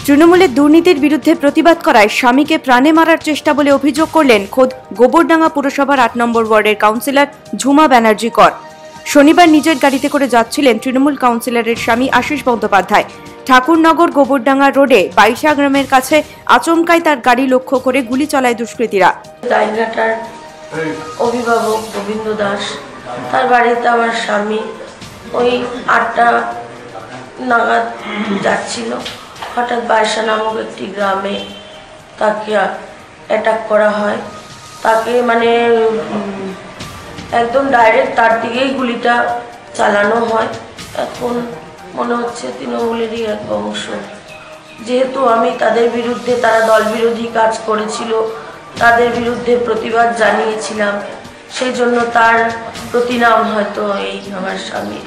তৃণমূলের দুর্নীতির বিরুদ্ধে প্রতিবাদ করায় স্বামীকে প্রাণে মারার চেষ্টা বলে অভিযোগ করলেন খোদ গোবরডাঙ্গা পুরসভার ৮ নম্বর ওয়ার্ডের কাউন্সিলর ঝুমা ব্যানার্জি কর। শনিবার নিজের গাড়িতে করে যাচ্ছিলেন তৃণমূল কাউন্সিলরের স্বামী আশিস বন্দ্যোপাধ্যায়। ঠাকুরনগর গোবরডাঙ্গা রোডে বাইশা গ্রামের কাছে আচমকাই তার গাড়ি লক্ষ্য করে গুলি চালায় দুষ্কৃতীরা। গাইঘাটার অভিভাবক গোবিন্দ দাস, তার বাড়িতে আমার স্বামী ওই ৮টা নাগাদ যাচ্ছিল। হঠাৎ বাইশা নামক একটি গ্রামে তাকে অ্যাটাক করা হয়। তাকে একদম ডাইরেক্ট তার দিকেই গুলিটা চালানো হয়। এখন মনে হচ্ছে তৃণমূলেরই এক অংশ, যেহেতু আমি তাদের বিরুদ্ধে, তারা দল বিরোধী কাজ করেছিল, তাদের বিরুদ্ধে প্রতিবাদ জানিয়েছিলাম, সেই জন্য তার প্রতিনাম হয়তো এই আমার স্বামী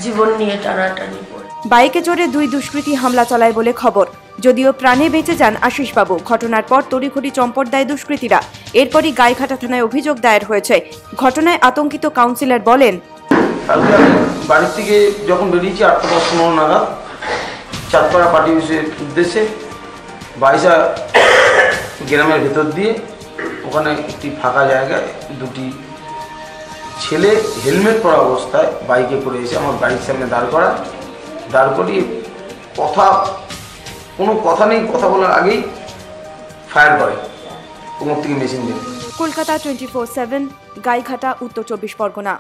জীবন নিয়ে টানাটানি করে। বাইকে চড়ে দুই দুষ্কৃতী হামলা চালায় বলে খবর। যদিও প্রাণে বেঁচে যান আশিসবাবু। ঘটনার পর তড়িঘড়ি চম্পট দেয় দুষ্কৃতীরা। এরপরই গাইঘাটা থানায় অভিযোগ দায়ের হয়েছে। ঘটনায় আতঙ্কিত কাউন্সিলর বলেন, কালকে আমি বাড়ি থেকে যখন বেরিয়েছি ৮:১৫ নাগাদ চাঁদপাড়া পার্টি অফিসের উদ্দেশ্যে বাইশা গ্রামের ভেতর দিয়ে ওখানে একটি ফাঁকা জায়গায় দুটি ছেলে হেলমেট পরা অবস্থায় বাইকে করে এসে আমার গাড়ির সামনে দাঁড় করিয়ে কোনো কথা নেই, কথা বলার আগেই ফায়ার করে কোমর থেকে মেশিন দিয়ে। কলকাতা 24/7, গাইঘাটা, উত্তর ২৪ পরগনা।